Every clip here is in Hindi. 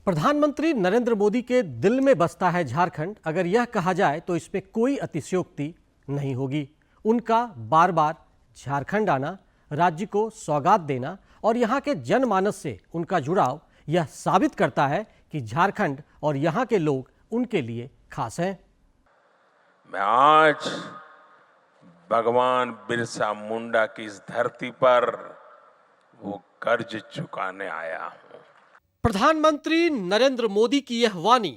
प्रधानमंत्री नरेंद्र मोदी के दिल में बसता है झारखंड, अगर यह कहा जाए तो इसमें कोई अतिशयोक्ति नहीं होगी। उनका बार बार झारखंड आना, राज्य को सौगात देना और यहाँ के जनमानस से उनका जुड़ाव यह साबित करता है कि झारखंड और यहाँ के लोग उनके लिए खास हैं। मैं आज भगवान बिरसा मुंडा की इस धरती पर वो कर्ज चुकाने आया हूं। प्रधानमंत्री नरेंद्र मोदी की यह वाणी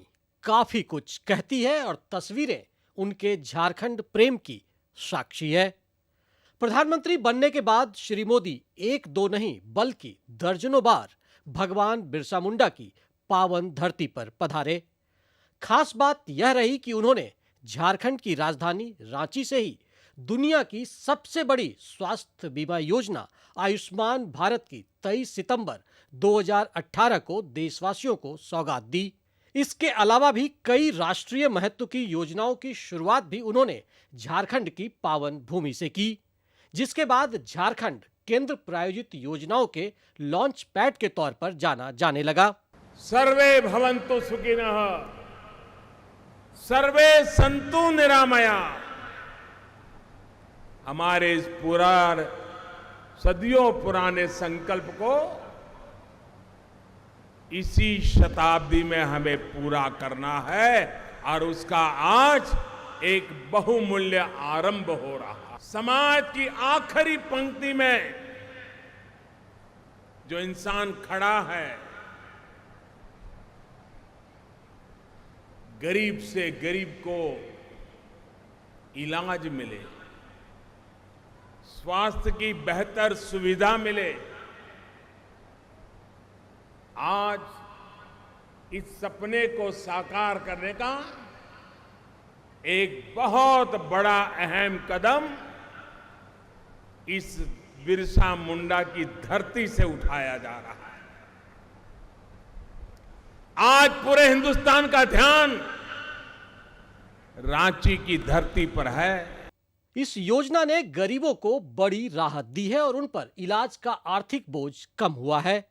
काफी कुछ कहती है और तस्वीरें उनके झारखंड प्रेम की साक्षी है। प्रधानमंत्री बनने के बाद श्री मोदी एक दो नहीं बल्कि दर्जनों बार भगवान बिरसा मुंडा की पावन धरती पर पधारे। खास बात यह रही कि उन्होंने झारखंड की राजधानी रांची से ही दुनिया की सबसे बड़ी स्वास्थ्य बीमा योजना आयुष्मान भारत की 23 सितंबर 2018 को देशवासियों को सौगात दी। इसके अलावा भी कई राष्ट्रीय महत्व की योजनाओं की शुरुआत भी उन्होंने झारखंड की पावन भूमि से की, जिसके बाद झारखंड केंद्र प्रायोजित योजनाओं के लॉन्च पैड के तौर पर जाना जाने लगा। सर्वे भवन्तु सुखिनः, सर्वे सन्तु निरामया। हमारे इस सदियों पुराने संकल्प को इसी शताब्दी में हमें पूरा करना है और उसका आज एक बहुमूल्य आरंभ हो रहा है। समाज की आखिरी पंक्ति में जो इंसान खड़ा है, गरीब से गरीब को इलाज मिले, स्वास्थ्य की बेहतर सुविधा मिले, आज इस सपने को साकार करने का एक बहुत बड़ा अहम कदम इस बिरसा मुंडा की धरती से उठाया जा रहा है। आज पूरे हिंदुस्तान का ध्यान रांची की धरती पर है। इस योजना ने गरीबों को बड़ी राहत दी है और उन पर इलाज का आर्थिक बोझ कम हुआ है।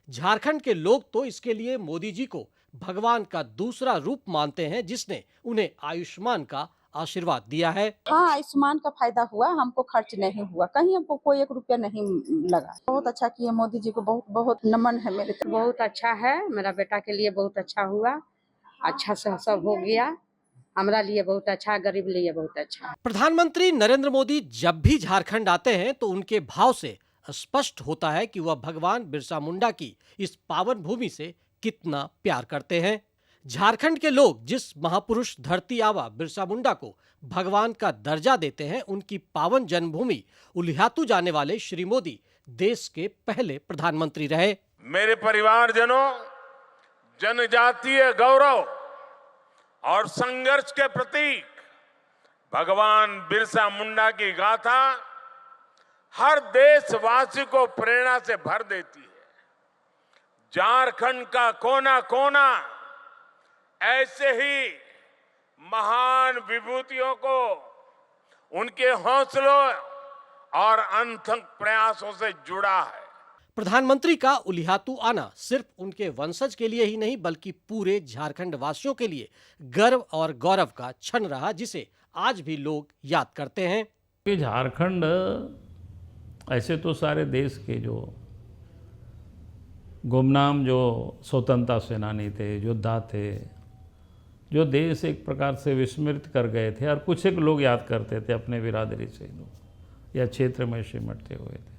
झारखंड के लोग तो इसके लिए मोदी जी को भगवान का दूसरा रूप मानते हैं, जिसने उन्हें आयुष्मान का आशीर्वाद दिया है। हाँ, आयुष्मान का फायदा हुआ, हमको खर्च नहीं हुआ, कहीं हमको कोई 1 रुपया नहीं लगा। बहुत अच्छा किया मोदी जी को, बहुत बहुत नमन है मेरे तरफ। बहुत अच्छा है, मेरा बेटा के लिए बहुत अच्छा हुआ, अच्छा से सब हो गया, हमारा लिए बहुत अच्छा, गरीब लिए बहुत अच्छा। प्रधानमंत्री नरेंद्र मोदी जब भी झारखंड आते हैं तो उनके भाव से स्पष्ट होता है कि वह भगवान बिरसा मुंडा की इस पावन भूमि से कितना प्यार करते हैं। झारखंड के लोग जिस महापुरुष धरती आवा बिरसा मुंडा को भगवान का दर्जा देते हैं, उनकी पावन जन्मभूमि उलियातू जाने वाले श्री मोदी देश के पहले प्रधानमंत्री रहे। मेरे परिवारजनों, जनजातीय गौरव और संघर्ष के प्रतीक भगवान बिरसा मुंडा की गाथा हर देशवासी को प्रेरणा से भर देती है। झारखंड का कोना कोना ऐसे ही महान विभूतियों को उनके हौसलों और अनथक प्रयासों से जुड़ा है। प्रधानमंत्री का उलियातू आना सिर्फ उनके वंशज के लिए ही नहीं बल्कि पूरे झारखंड वासियों के लिए गर्व और गौरव का क्षण रहा, जिसे आज भी लोग याद करते हैं। कि झारखंड ऐसे तो सारे देश के जो गुमनाम जो स्वतंत्रता सेनानी थे, योद्धा थे, जो देश एक प्रकार से विस्मृत कर गए थे और कुछ एक लोग याद करते थे अपने बिरादरी से लोग या क्षेत्र में सिमटते हुए थे,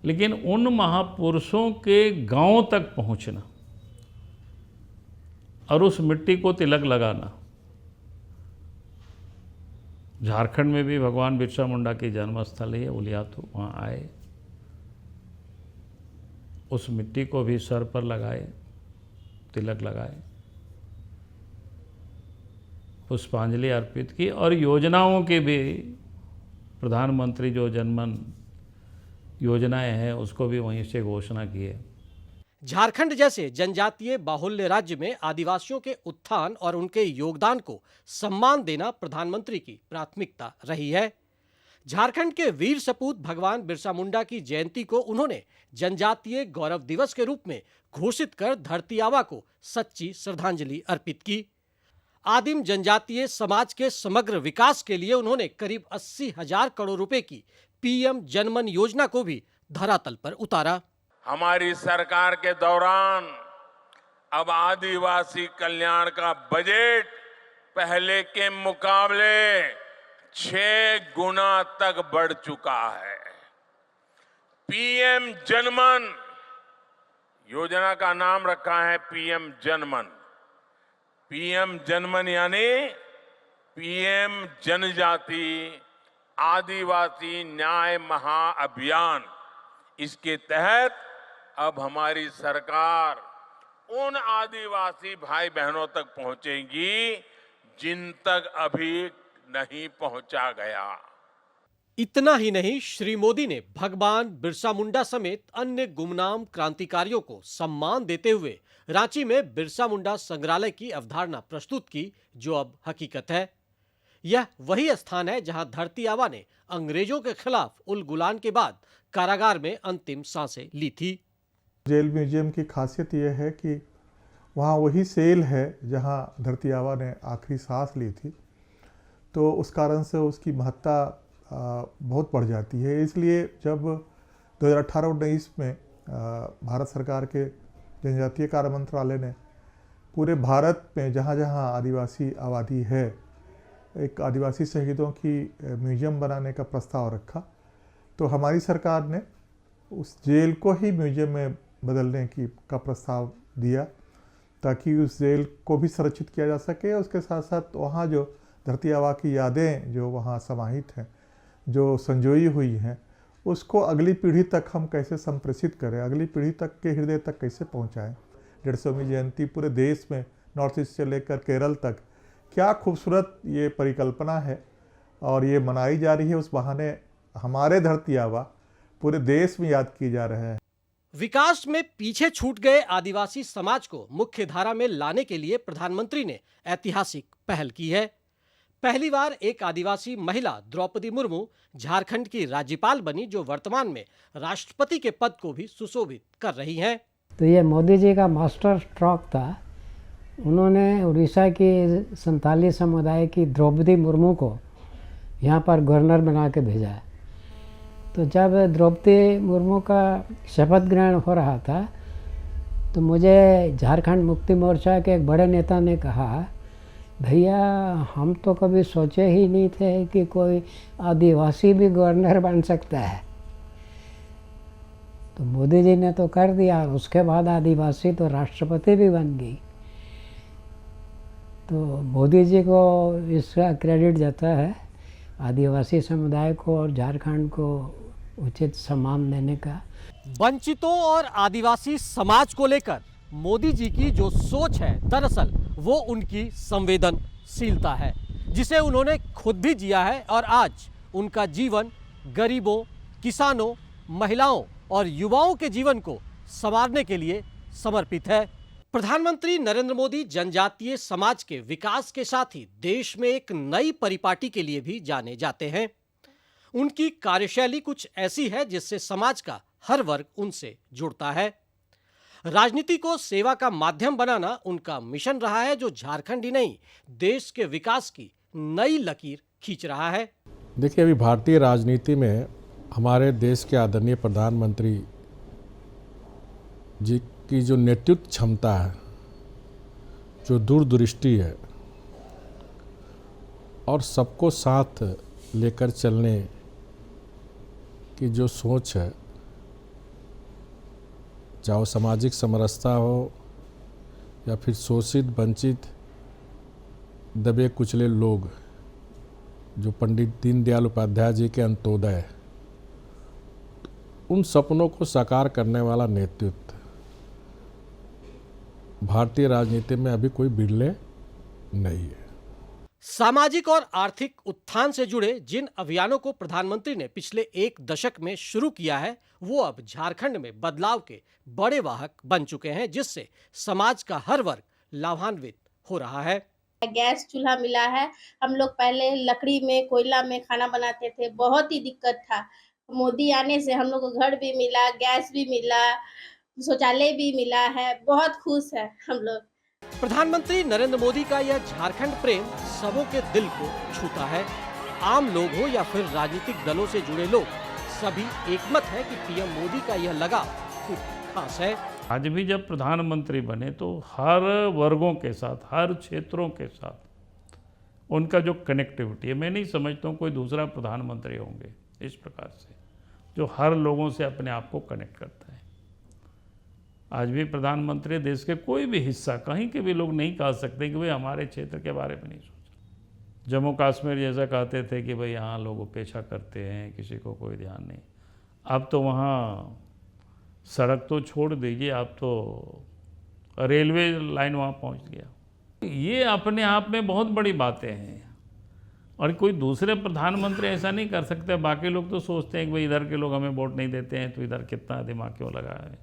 लेकिन उन महापुरुषों के गांव तक पहुंचना और उस मिट्टी को तिलक लगाना। झारखंड में भी भगवान बिरसा मुंडा की जन्मस्थल है उलियातू, वहाँ आए, उस मिट्टी को भी सर पर लगाए, तिलक लगाए, पुष्पांजलि अर्पित की और योजनाओं के भी प्रधानमंत्री जो जनमन योजनाएं हैं उसको भी वहीं से घोषणा की है। झारखंड जैसे जनजातीय बाहुल्य राज्य में आदिवासियों के उत्थान और उनके योगदान को सम्मान देना प्रधानमंत्री की प्राथमिकता रही है। झारखंड के वीर सपूत भगवान बिरसा मुंडा की जयंती को उन्होंने जनजातीय गौरव दिवस के रूप में घोषित कर धरती आबा को सच्ची श्रद्धांजलि अर्पित की। आदिम जनजातीय समाज के समग्र विकास के लिए उन्होंने करीब 80,000 करोड़ रुपए की पीएम जनमन योजना को भी धरातल पर उतारा। हमारी सरकार के दौरान अब आदिवासी कल्याण का बजट पहले के मुकाबले 6 गुना तक बढ़ चुका है। पीएम जनमन योजना का नाम रखा है पीएम जनमन। पीएम जनमन यानी पीएम जनजाति आदिवासी न्याय महाअभियान। इसके तहत अब हमारी सरकार उन आदिवासी भाई बहनों तक पहुंचेगी जिन तक अभी नहीं पहुंचा गया। इतना ही नहीं, श्री मोदी ने भगवान बिरसा मुंडा समेत अन्य गुमनाम क्रांतिकारियों को सम्मान देते हुए रांची में बिरसा मुंडा संग्रहालय की अवधारणा प्रस्तुत की, जो अब हकीकत है। यह वही स्थान है जहां धरती आबा ने अंग्रेजों के खिलाफ उल गुलान के बाद कारागार में अंतिम सांसें ली थी। जेल म्यूजियम की खासियत यह है कि वहाँ वही सेल है जहाँ धरती आबा ने आखिरी सांस ली थी, तो उस कारण से उसकी महत्ता बहुत बढ़ जाती है। इसलिए जब 2018-19 में भारत सरकार के जनजातीय कार्य मंत्रालय ने पूरे भारत में जहाँ जहाँ आदिवासी आबादी है एक आदिवासी शहीदों की म्यूजियम बनाने का प्रस्ताव रखा, तो हमारी सरकार ने उस जेल को ही म्यूजियम में बदलने का प्रस्ताव दिया, ताकि उस जेल को भी संरक्षित किया जा सके। उसके साथ साथ वहाँ जो धरती आबा की यादें जो वहाँ समाहित हैं, जो संजोई हुई हैं, उसको अगली पीढ़ी तक हम कैसे संप्रेषित करें, अगली पीढ़ी तक के हृदय तक कैसे पहुँचाएँ। 150वीं जयंती पूरे देश में नॉर्थ ईस्ट से लेकर केरल तक, क्या खूबसूरत ये परिकल्पना है और ये मनाई जा रही है। उस बहाने हमारे धरती आबा पूरे देश में याद किए जा रहे हैं। विकास में पीछे छूट गए आदिवासी समाज को मुख्य धारा में लाने के लिए प्रधानमंत्री ने ऐतिहासिक पहल की है। पहली बार एक आदिवासी महिला द्रौपदी मुर्मू झारखंड की राज्यपाल बनी, जो वर्तमान में राष्ट्रपति के पद को भी सुशोभित कर रही हैं। तो ये मोदी जी का मास्टर स्ट्रोक था। उन्होंने उड़ीसा की संताली समुदाय की द्रौपदी मुर्मू को यहाँ पर गवर्नर बना के भेजा। तो जब द्रौपदी मुर्मू का शपथ ग्रहण हो रहा था, तो मुझे झारखंड मुक्ति मोर्चा के एक बड़े नेता ने कहा, भैया हम तो कभी सोचे ही नहीं थे कि कोई आदिवासी भी गवर्नर बन सकता है। तो मोदी जी ने तो कर दिया, उसके बाद आदिवासी तो राष्ट्रपति भी बन गई। तो मोदी जी को इसका क्रेडिट जाता है, आदिवासी समुदाय को और झारखंड को उचित सम्मान देने का। वंचितों और आदिवासी समाज को लेकर मोदी जी की जो सोच है, दरअसल वो उनकी संवेदनशीलता है, जिसे उन्होंने खुद भी जिया है और आज उनका जीवन गरीबों, किसानों, महिलाओं और युवाओं के जीवन को संवारने के लिए समर्पित है। प्रधानमंत्री नरेंद्र मोदी जनजातीय समाज के विकास के साथ ही देश में एक नई परिपाटी के लिए भी जाने जाते हैं। उनकी कार्यशैली कुछ ऐसी है जिससे समाज का हर वर्ग उनसे जुड़ता है। राजनीति को सेवा का माध्यम बनाना उनका मिशन रहा है, जो झारखंड ही नहीं देश के विकास की नई लकीर खींच रहा है। देखिए, अभी भारतीय राजनीति में हमारे देश के आदरणीय प्रधानमंत्री जी की जो नेतृत्व क्षमता है, जो दूरदृष्टि है और सबको साथ लेकर चलने की जो सोच है, चाहे वो सामाजिक समरसता हो या फिर शोषित, वंचित, दबे कुचले लोग, जो पंडित दीनदयाल उपाध्याय जी के अंत्योदय, उन सपनों को साकार करने वाला नेतृत्व भारतीय राजनीति में अभी कोई बिरले नहीं है। सामाजिक और आर्थिक उत्थान से जुड़े जिन अभियानों को प्रधानमंत्री ने पिछले 1 दशक में शुरू किया है, वो अब झारखंड में बदलाव के बड़े वाहक बन चुके हैं, जिससे समाज का हर वर्ग लाभान्वित हो रहा है। गैस चूल्हा मिला है। हम लोग पहले लकड़ी में, कोयला में खाना बनाते थे, बहुत ही दिक्कत था। मोदी आने से हम लोग को घर भी मिला, गैस भी मिला, शौचालय भी मिला है। बहुत खुश है हम लोग। प्रधानमंत्री नरेंद्र मोदी का यह झारखंड प्रेम सबों के दिल को छूता है। आम लोग हो या फिर राजनीतिक दलों से जुड़े लोग, सभी एकमत है कि पीएम मोदी का यह लगाव खूब खास है। आज भी जब प्रधानमंत्री बने तो हर वर्गों के साथ, हर क्षेत्रों के साथ उनका जो कनेक्टिविटी है, मैं नहीं समझता हूँ कोई दूसरा प्रधानमंत्री होंगे इस प्रकार से जो हर लोगों से अपने आप को कनेक्ट करता है। आज भी प्रधानमंत्री देश के कोई भी हिस्सा, कहीं के भी लोग नहीं कह सकते कि भाई हमारे क्षेत्र के बारे में नहीं सोचा। जम्मू कश्मीर जैसा कहते थे कि भाई यहाँ लोग उपेक्षा करते हैं, किसी को कोई ध्यान नहीं। अब तो वहाँ सड़क तो छोड़ दीजिए, अब तो रेलवे लाइन वहाँ पहुँच गया। ये अपने आप में बहुत बड़ी बातें हैं और कोई दूसरे प्रधानमंत्री ऐसा नहीं कर सकते। बाकी लोग तो सोचते हैं कि भाई इधर के लोग हमें वोट नहीं देते हैं तो इधर कितना दिमाग क्यों लगा है।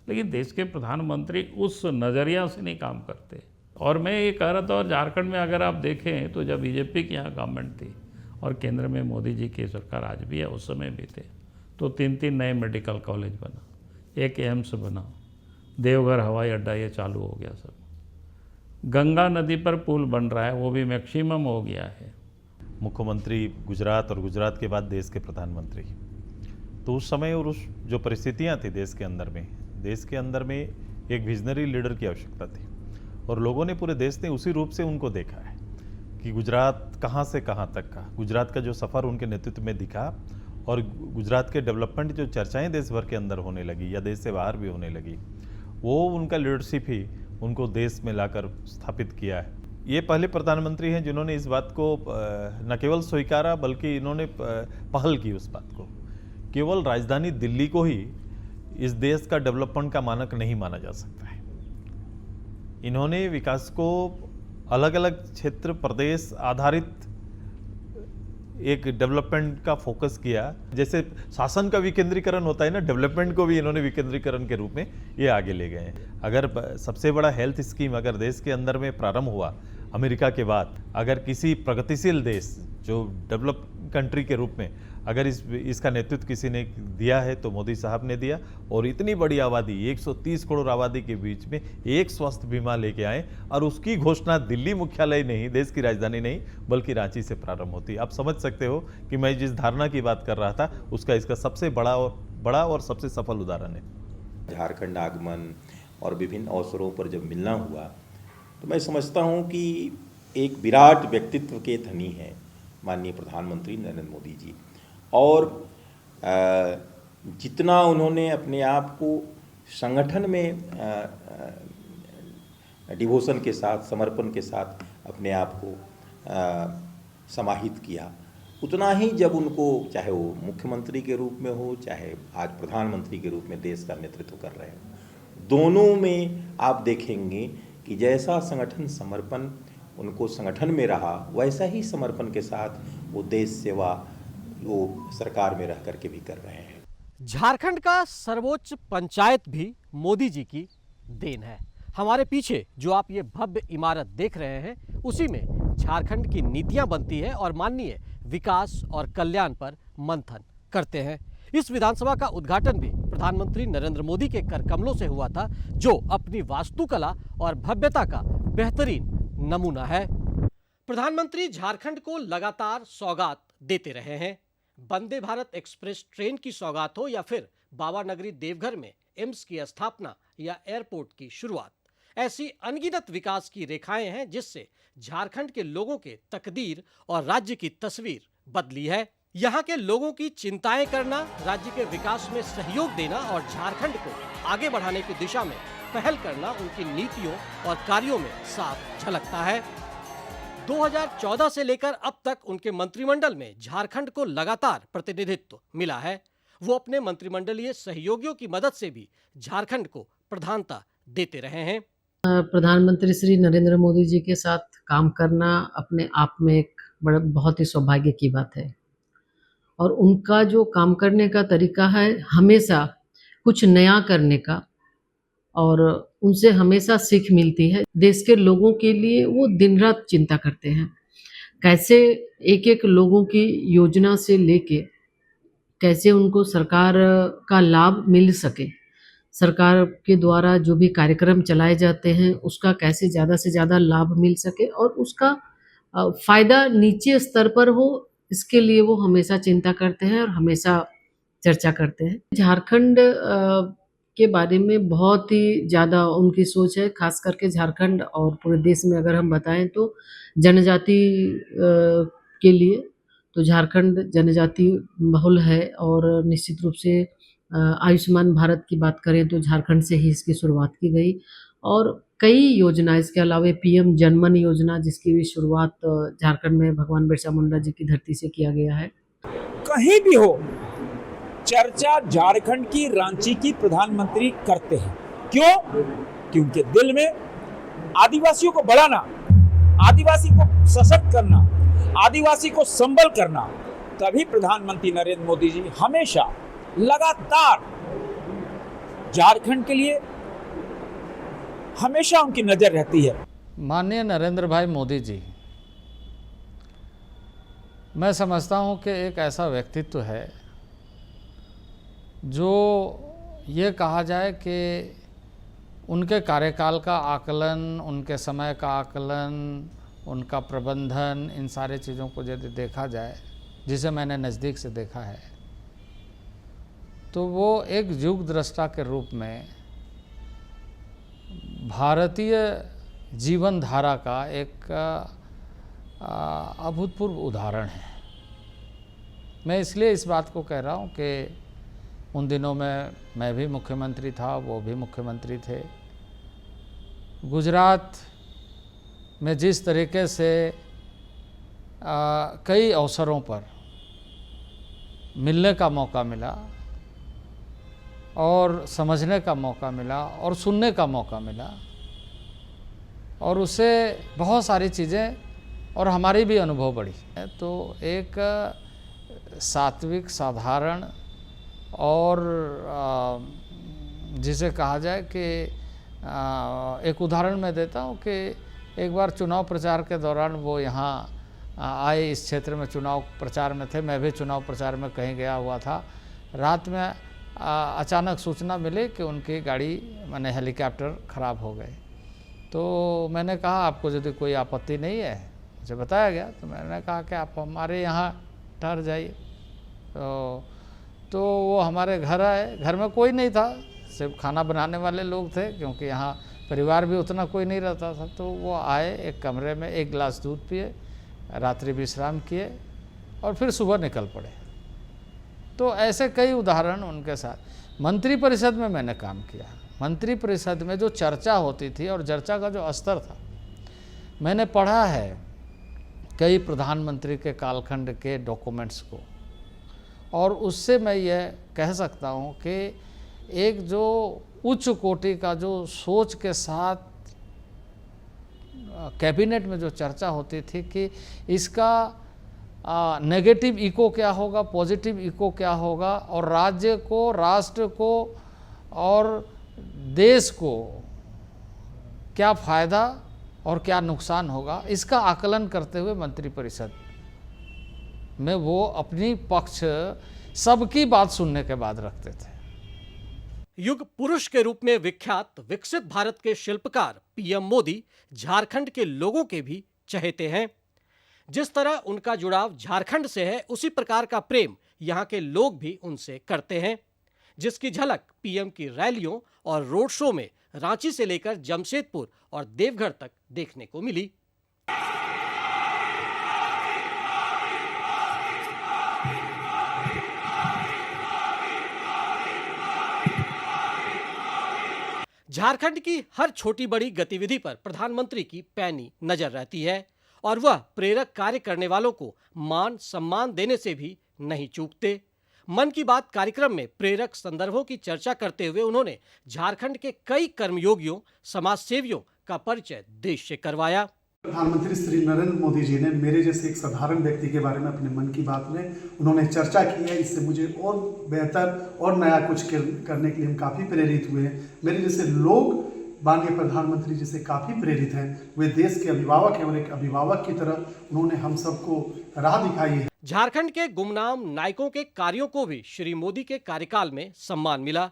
लेकिन देश के प्रधानमंत्री उस नज़रिया से नहीं काम करते। और मैं ये कह रहा था, और झारखंड में अगर आप देखें तो जब बीजेपी की यहाँ गवर्नमेंट थी और केंद्र में मोदी जी की सरकार आज भी है, उस समय भी थे, तो 3 नए मेडिकल कॉलेज बना, एक एम्स बना, देवघर हवाई अड्डा ये चालू हो गया सब। गंगा नदी पर पुल बन रहा है, वो भी मैक्सिमम हो गया है। मुख्यमंत्री गुजरात और गुजरात के बाद देश के प्रधानमंत्री, तो उस समय और उस जो परिस्थितियां थी देश के अंदर में एक विजनरी लीडर की आवश्यकता थी और लोगों ने, पूरे देश ने उसी रूप से उनको देखा है कि गुजरात कहाँ से कहाँ तक का, गुजरात का जो सफ़र उनके नेतृत्व में दिखा और गुजरात के डेवलपमेंट जो चर्चाएं देश भर के अंदर होने लगी या देश से बाहर भी होने लगी, वो उनका लीडरशिप ही उनको देश में लाकर स्थापित किया है। ये पहले प्रधानमंत्री हैं जिन्होंने इस बात को न केवल स्वीकारा बल्कि इन्होंने पहल की उस बात को। केवल राजधानी दिल्ली को ही इस देश का डेवलपमेंट का मानक नहीं माना जा सकता है। इन्होंने विकास को अलग अलग क्षेत्र प्रदेश आधारित एक डेवलपमेंट का फोकस किया। जैसे शासन का विकेंद्रीकरण होता है ना, डेवलपमेंट को भी इन्होंने विकेंद्रीकरण के रूप में ये आगे ले गए हैं। अगर सबसे बड़ा हेल्थ स्कीम अगर देश के अंदर में प्रारंभ हुआ अमेरिका के बाद, अगर किसी प्रगतिशील देश जो डेवलप कंट्री के रूप में अगर इसका नेतृत्व किसी ने दिया है तो मोदी साहब ने दिया। और इतनी बड़ी आबादी, 130 करोड़ आबादी के बीच में एक स्वास्थ्य बीमा लेके आए और उसकी घोषणा दिल्ली मुख्यालय नहीं, देश की राजधानी नहीं बल्कि रांची से प्रारंभ होती। आप समझ सकते हो कि मैं जिस धारणा की बात कर रहा था उसका इसका सबसे बड़ा और सबसे सफल उदाहरण है। झारखंड आगमन और विभिन्न अवसरों पर जब मिलना हुआ तो मैं समझता हूं कि एक विराट व्यक्तित्व के धनी हैं माननीय प्रधानमंत्री नरेंद्र मोदी जी। और जितना उन्होंने अपने आप को संगठन में डिवोशन के साथ, समर्पण के साथ अपने आप को समाहित किया, उतना ही जब उनको, चाहे वो मुख्यमंत्री के रूप में हो चाहे आज प्रधानमंत्री के रूप में देश का नेतृत्व कर रहे हो, दोनों में आप देखेंगे कि जैसा संगठन समर्पण उनको संगठन में रहा, वैसा ही समर्पण के साथ वो देश सेवा वो सरकार में रह करके भी कर रहे हैं। झारखंड का सर्वोच्च पंचायत भी मोदी जी की देन है। हमारे पीछे जो आप ये भव्य इमारत देख रहे हैं, उसी में झारखंड की नीतियां बनती है और माननीय विकास और कल्याण पर मंथन करते हैं। इस विधानसभा का उद्घाटन भी प्रधानमंत्री नरेंद्र मोदी के कर कमलों से हुआ था, जो अपनी वास्तुकला और भव्यता का बेहतरीन नमूना है। प्रधानमंत्री झारखंड को लगातार सौगात देते रहे हैं। वंदे भारत एक्सप्रेस ट्रेन की सौगात हो या फिर बाबा नगरी देवघर में एम्स की स्थापना या एयरपोर्ट की शुरुआत, ऐसी अनगिनत विकास की रेखाएं हैं जिससे झारखंड के लोगों के तकदीर और राज्य की तस्वीर बदली है। यहाँ के लोगों की चिंताएं करना, राज्य के विकास में सहयोग देना और झारखंड को आगे बढ़ाने की दिशा में पहल करना उनकी नीतियों और कार्यों में साफ झलकता है। 2014 से लेकर अब तक उनके मंत्रिमंडल में झारखंड को लगातार प्रतिनिधित्व मिला है। वो अपने मंत्रिमंडलीय सहयोगियों की मदद से भी झारखंड को प्रधानता देते रहे हैं। प्रधानमंत्री श्री नरेंद्र मोदी जी के साथ काम करना अपने आप में एक बहुत ही सौभाग्य की बात है और उनका जो काम करने का तरीका है हमेशा कुछ नया करने का और उनसे हमेशा सीख मिलती है। देश के लोगों के लिए वो दिन रात चिंता करते हैं, कैसे एक एक लोगों की योजना से लेके कैसे उनको सरकार का लाभ मिल सके, सरकार के द्वारा जो भी कार्यक्रम चलाए जाते हैं उसका कैसे ज़्यादा से ज़्यादा लाभ मिल सके और उसका फ़ायदा नीचे स्तर पर हो, इसके लिए वो हमेशा चिंता करते हैं और हमेशा चर्चा करते हैं। झारखंड के बारे में बहुत ही ज़्यादा उनकी सोच है, खास करके झारखंड और पूरे देश में अगर हम बताएं तो जनजाति के लिए तो झारखंड जनजाति बहुल है और निश्चित रूप से आयुष्मान भारत की बात करें तो झारखंड से ही इसकी शुरुआत की गई और कई योजना इसके अलावा पीएम जनमन योजना जिसकी भी शुरुआत झारखंड में भगवान बिरसा मुंडा जी की धरती से किया गया है। कहीं भी हो चर्चा झारखंड की, रांची की प्रधानमंत्री करते हैं। क्यों? क्योंकि दिल में आदिवासियों को बढ़ाना, आदिवासी को सशक्त करना, आदिवासी को संबल करना, तभी प्रधानमंत्री नरेंद्र मोदी जी हमेशा लगातार झारखंड के लिए हमेशा उनकी नजर रहती है। माननीय नरेंद्र भाई मोदी जी, मैं समझता हूं कि एक ऐसा व्यक्तित्व है जो ये कहा जाए कि उनके कार्यकाल का आकलन, उनके समय का आकलन, उनका प्रबंधन, इन सारे चीज़ों को यदि देखा जाए, जिसे मैंने नज़दीक से देखा है, तो वो एक युग दृष्टा के रूप में भारतीय जीवन धारा का एक अभूतपूर्व उदाहरण है। मैं इसलिए इस बात को कह रहा हूँ कि उन दिनों में मैं भी मुख्यमंत्री था, वो भी मुख्यमंत्री थे। गुजरात में जिस तरीके से कई अवसरों पर मिलने का मौका मिला और समझने का मौका मिला और सुनने का मौका मिला और उससे बहुत सारी चीज़ें और हमारी भी अनुभव बढ़ी। तो एक सात्विक, साधारण और जिसे कहा जाए कि एक उदाहरण मैं देता हूँ कि एक बार चुनाव प्रचार के दौरान वो यहाँ आए, इस क्षेत्र में चुनाव प्रचार में थे, मैं भी चुनाव प्रचार में कहीं गया हुआ था। रात में अचानक सूचना मिली कि उनकी गाड़ी माने हेलीकॉप्टर ख़राब हो गए। तो मैंने कहा आपको यदि कोई आपत्ति नहीं है, मुझे बताया गया, तो मैंने कहा कि आप हमारे यहाँ ठहर जाइए। तो वो हमारे घर आए। घर में कोई नहीं था, सिर्फ खाना बनाने वाले लोग थे, क्योंकि यहाँ परिवार भी उतना कोई नहीं रहता था। तो वो आए, एक कमरे में एक गिलास दूध पिए, रात्रि विश्राम किए और फिर सुबह निकल पड़े। तो ऐसे कई उदाहरण उनके साथ। मंत्री परिषद में मैंने काम किया। मंत्री परिषद में जो चर्चा होती थी और चर्चा का जो स्तर था, मैंने पढ़ा है कई प्रधानमंत्री के कालखंड के डॉक्यूमेंट्स को, और उससे मैं ये कह सकता हूँ कि एक जो उच्च कोटि का जो सोच के साथ कैबिनेट में जो चर्चा होती थी कि इसका नेगेटिव इको क्या होगा, पॉजिटिव इको क्या होगा, और राज्य को, राष्ट्र को और देश को क्या फ़ायदा और क्या नुकसान होगा, इसका आकलन करते हुए मंत्रिपरिषद में वो अपनी पक्ष सबकी बात सुनने के बाद रखते थे। युग पुरुष के रूप में विख्यात विकसित भारत के शिल्पकार पीएम मोदी झारखंड के लोगों के भी चहेते हैं। जिस तरह उनका जुड़ाव झारखंड से है, उसी प्रकार का प्रेम यहाँ के लोग भी उनसे करते हैं, जिसकी झलक पीएम की रैलियों और रोड शो में रांची से लेकर जमशेदपुर और देवघर तक देखने को मिली। झारखंड की हर छोटी बड़ी गतिविधि पर प्रधानमंत्री की पैनी नजर रहती है और वह प्रेरक कार्य करने वालों को मान सम्मान देने से भी नहीं चूकते। मन की बात कार्यक्रम में प्रेरक संदर्भों की चर्चा करते हुए उन्होंने झारखंड के कई कर्मयोगियों, समाजसेवियों का परिचय देश से करवाया। प्रधानमंत्री श्री नरेंद्र मोदी जी ने मेरे जैसे एक साधारण व्यक्ति के बारे में अपने मन की बात में उन्होंने चर्चा की है। इससे मुझे और बेहतर और नया कुछ करने के लिए हम काफ़ी प्रेरित हुए हैं। मेरे जैसे लोग माननीय प्रधानमंत्री जी से काफ़ी प्रेरित हैं। वे देश के अभिभावक हैं और एक अभिभावक की तरह उन्होंने हम सबको राह दिखाई है। झारखंड के गुमनाम नायकों के कार्यों को भी श्री मोदी के कार्यकाल में सम्मान मिला।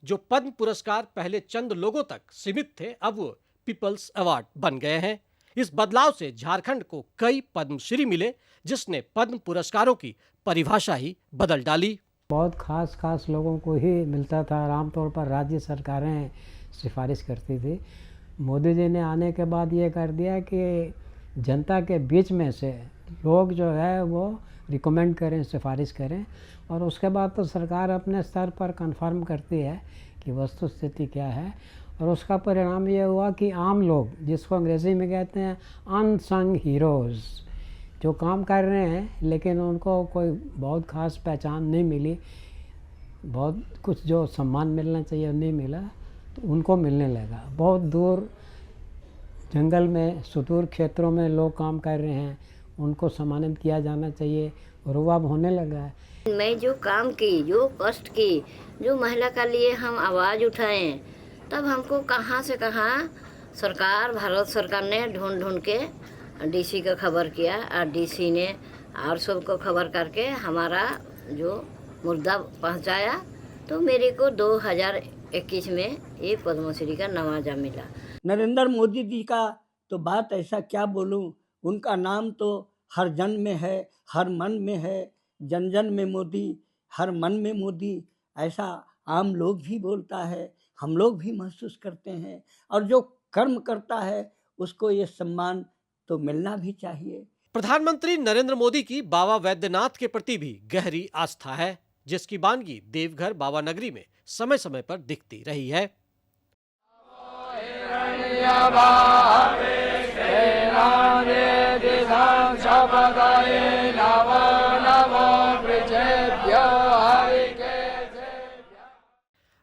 जो पद्म पुरस्कार पहले चंद लोगों तक सीमित थे, अब वो पीपल्स अवार्ड बन गए हैं। इस बदलाव से झारखंड को कई पद्मश्री मिले, जिसने पद्म पुरस्कारों की परिभाषा ही बदल डाली। बहुत खास लोगों को ही मिलता था और आमतौर पर राज्य सरकारें सिफारिश करती थी। मोदी जी ने आने के बाद ये कर दिया कि जनता के बीच में से लोग जो है वो रिकमेंड करें, सिफारिश करें, और उसके बाद तो सरकार अपने स्तर पर कंफर्म करती है कि वस्तु स्थिति क्या है। और उसका परिणाम ये हुआ कि आम लोग, जिसको अंग्रेज़ी में कहते हैं अनसंग हीरोज़, जो काम कर रहे हैं लेकिन उनको कोई बहुत खास पहचान नहीं मिली, बहुत कुछ जो सम्मान मिलना चाहिए नहीं मिला, तो उनको मिलने लगा। बहुत दूर जंगल में, सुदूर क्षेत्रों में लोग काम कर रहे हैं, उनको सम्मानित किया जाना चाहिए, और वो अब होने लगा है। मैं जो काम की, जो कष्ट की, जो महिला के लिए हम आवाज़ उठाएं, तब हमको कहाँ से कहाँ सरकार, भारत सरकार ने ढूंढ के डीसी का खबर किया, और डीसी ने और सबको खबर करके हमारा जो मुद्दा पहुंचाया, तो मेरे को 2021 में ये पद्मश्री का नवाजा मिला। नरेंद्र मोदी जी का तो बात ऐसा क्या बोलूं, उनका नाम तो हर जन में है, हर मन में है। जन जन में मोदी, हर मन में मोदी, ऐसा आम लोग भी बोलता है, हम लोग भी महसूस करते हैं। और जो कर्म करता है उसको ये सम्मान तो मिलना भी चाहिए। प्रधानमंत्री नरेंद्र मोदी की बाबा वैद्यनाथ के प्रति भी गहरी आस्था है, जिसकी वानगी देवघर बाबा नगरी में समय समय पर दिखती रही है।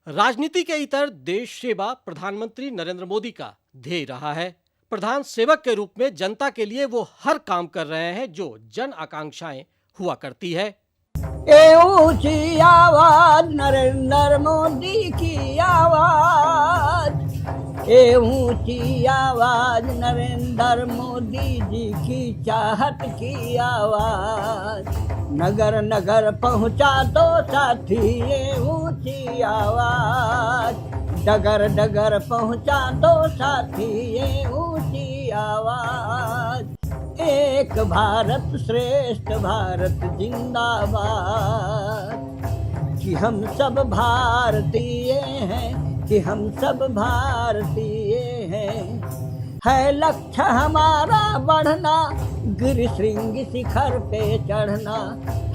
राजनीति के इतर देश सेवा प्रधानमंत्री नरेंद्र मोदी का ध्येय रहा है। प्रधान सेवक के रूप में जनता के लिए वो हर काम कर रहे हैं जो जन आकांक्षाएं हुआ करती है। ए ऊंची आवाज नरेंद्र मोदी की आवाज, ए ऊंची आवाज नरेंद्र मोदी जी की चाहत की आवाज। नगर नगर पहुंचा दो साथी ये ऊंची आवाज, डगर डगर पहुंचा दो साथी ये ऊंची आवाज। एक भारत श्रेष्ठ भारत जिंदाबाद, कि हम सब भारतीय हैं, कि हम सब भारतीय हैं। है लक्ष्य हमारा बढ़ना, गिरिशृंग शिखर पे चढ़ना।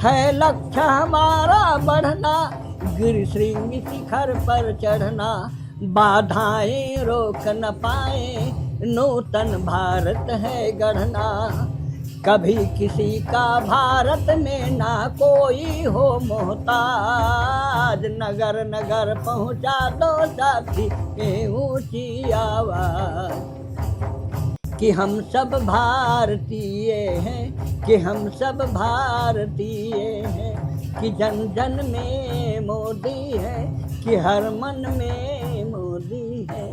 है लक्ष्य हमारा बढ़ना, गिरिशृंग शिखर पर चढ़ना। बाधाएं रोक न पाए, नूतन भारत है गढ़ना। कभी किसी का भारत में ना कोई हो मोहताज। नगर नगर पहुंचा दो साथी ये ऊंची आवाज, कि हम सब भारतीय हैं, कि हम सब भारतीय हैं। कि जन जन में मोदी है, कि हर मन में मोदी है।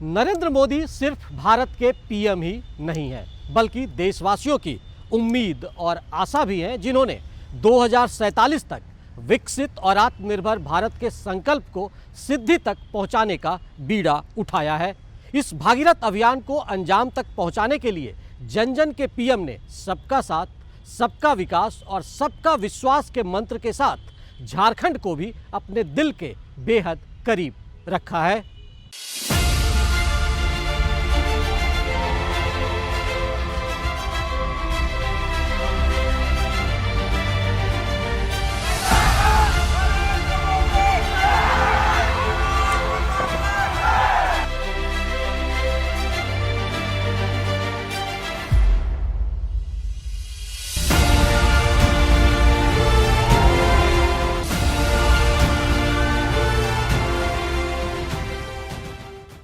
नरेंद्र मोदी सिर्फ भारत के पीएम ही नहीं है, बल्कि देशवासियों की उम्मीद और आशा भी है, जिन्होंने 2047 तक विकसित और आत्मनिर्भर भारत के संकल्प को सिद्धि तक पहुंचाने का बीड़ा उठाया है। इस भागीरथ अभियान को अंजाम तक पहुंचाने के लिए जन जन के पीएम ने सबका साथ, सबका विकास और सबका विश्वास के मंत्र के साथ झारखंड को भी अपने दिल के बेहद करीब रखा है।